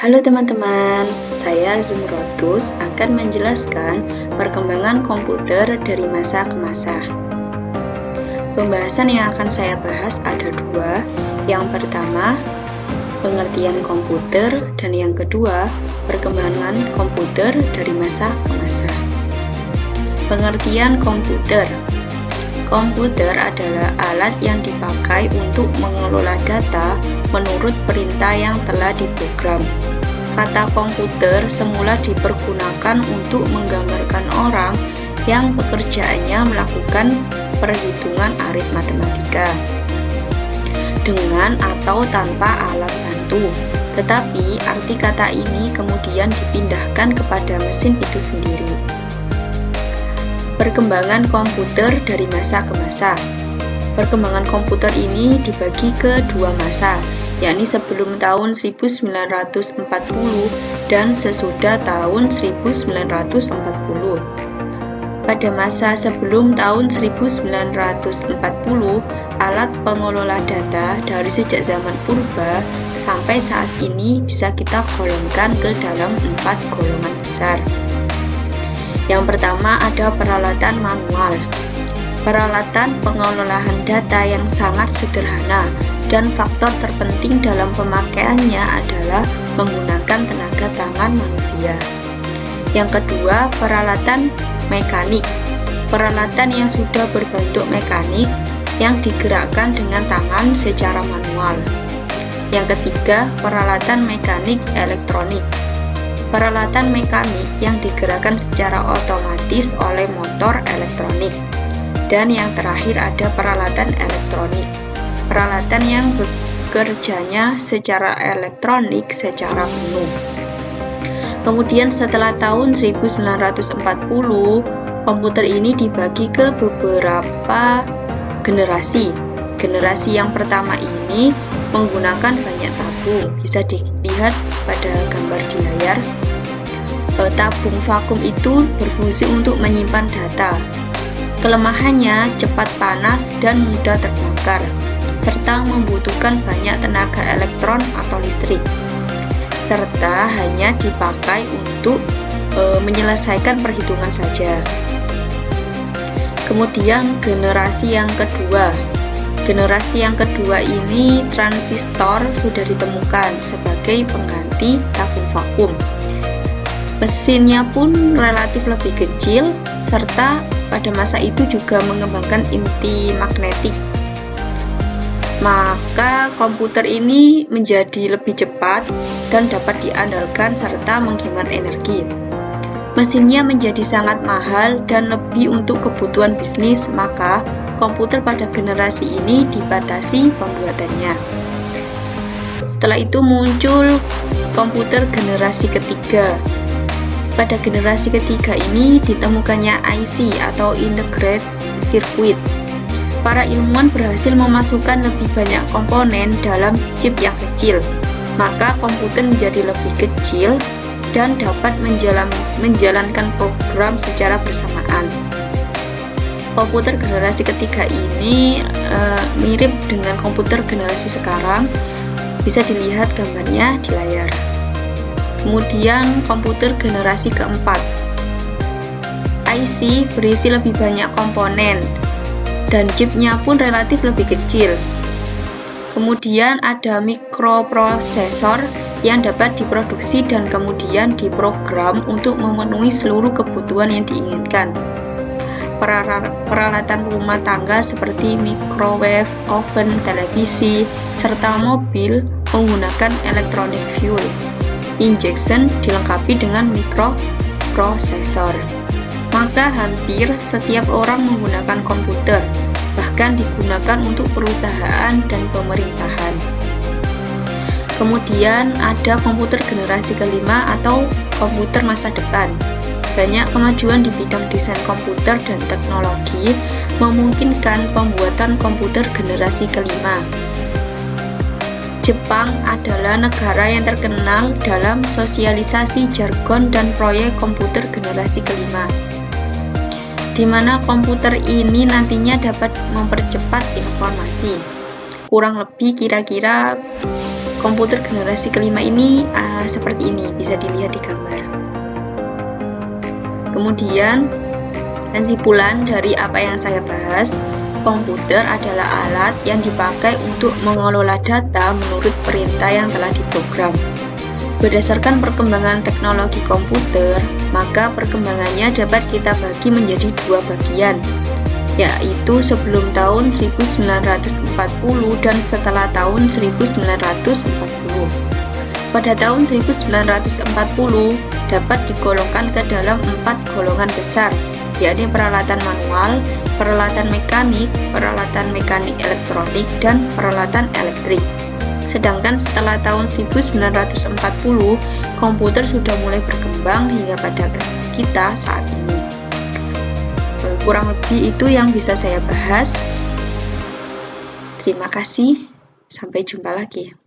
Halo teman-teman, saya Zumrotus akan menjelaskan perkembangan komputer dari masa ke masa. Pembahasan yang akan saya bahas ada dua. Yang pertama, pengertian komputer, dan yang kedua, perkembangan komputer dari masa ke masa. Pengertian komputer. Komputer adalah alat yang dipakai untuk mengelola data menurut perintah yang telah diprogram. Kata komputer semula dipergunakan untuk menggambarkan orang yang pekerjaannya melakukan perhitungan aritmatika dengan atau tanpa alat bantu. Tetapi arti kata ini kemudian dipindahkan kepada mesin itu sendiri. Perkembangan komputer dari masa ke masa. Perkembangan komputer ini dibagi ke dua masa, yakni sebelum tahun 1940 dan sesudah tahun 1940. Pada masa sebelum tahun 1940, alat pengelola data dari sejak zaman purba sampai saat ini bisa kita golongkan ke dalam 4 golongan besar. Yang pertama ada peralatan manual. Peralatan pengelolaan data yang sangat sederhana dan faktor terpenting dalam pemakaiannya adalah menggunakan tenaga tangan manusia. Yang kedua, peralatan mekanik. Peralatan yang sudah berbentuk mekanik yang digerakkan dengan tangan secara manual. Yang ketiga, peralatan mekanik elektronik. Peralatan mekanik yang digerakkan secara otomatis oleh motor elektronik. Dan yang terakhir ada peralatan elektronik. Peralatan yang bekerjanya secara elektronik secara penuh. Kemudian setelah tahun 1940, komputer ini dibagi ke beberapa generasi. Generasi yang pertama ini menggunakan banyak tabung. Bisa dilihat pada gambar di layar. Tabung vakum itu berfungsi untuk menyimpan data. Kelemahannya cepat panas dan mudah terbakar, serta membutuhkan banyak tenaga elektron atau listrik, serta hanya dipakai untuk menyelesaikan perhitungan saja. Kemudian generasi yang kedua. Generasi yang kedua ini transistor sudah ditemukan sebagai pengganti tabung vakum. Mesinnya pun relatif lebih kecil, serta pada masa itu juga mengembangkan inti magnetik. Maka komputer ini menjadi lebih cepat dan dapat diandalkan serta menghemat energi. Mesinnya menjadi sangat mahal dan lebih untuk kebutuhan bisnis, maka komputer pada generasi ini dibatasi pembuatannya. Setelah itu muncul komputer generasi ketiga. Pada generasi ketiga ini ditemukannya IC atau Integrated Circuit. Para ilmuwan berhasil memasukkan lebih banyak komponen dalam chip yang kecil, maka komputer menjadi lebih kecil dan dapat menjalankan program secara bersamaan. Komputer generasi ketiga ini mirip dengan komputer generasi sekarang. Bisa dilihat gambarnya di layar. Kemudian komputer generasi keempat. IC berisi lebih banyak komponen dan chipnya pun relatif lebih kecil. Kemudian ada mikroprosesor yang dapat diproduksi dan kemudian diprogram untuk memenuhi seluruh kebutuhan yang diinginkan. Peralatan rumah tangga seperti microwave, oven, televisi, serta mobil menggunakan electronic fuel injection dilengkapi dengan mikroprosesor. Maka hampir setiap orang menggunakan komputer, bahkan digunakan untuk perusahaan dan pemerintahan. Kemudian ada komputer generasi kelima atau komputer masa depan. Banyak kemajuan di bidang desain komputer dan teknologi memungkinkan pembuatan komputer generasi kelima. Jepang adalah negara yang terkenal dalam sosialisasi jargon dan proyek komputer generasi kelima, di mana komputer ini nantinya dapat mempercepat informasi. Kurang lebih kira-kira komputer generasi kelima ini seperti ini, bisa dilihat di gambar. Kemudian, kesimpulan dari apa yang saya bahas, komputer adalah alat yang dipakai untuk mengelola data menurut perintah yang telah diprogram. Berdasarkan perkembangan teknologi komputer, maka perkembangannya dapat kita bagi menjadi dua bagian, yaitu sebelum tahun 1940 dan setelah tahun 1940. Pada tahun 1940 dapat digolongkan ke dalam 4 golongan besar, yakni peralatan manual, peralatan mekanik elektronik, dan peralatan elektrik. Sedangkan setelah tahun 1940, komputer sudah mulai berkembang hingga pada kita saat ini. Kurang lebih itu yang bisa saya bahas. Terima kasih, sampai jumpa lagi.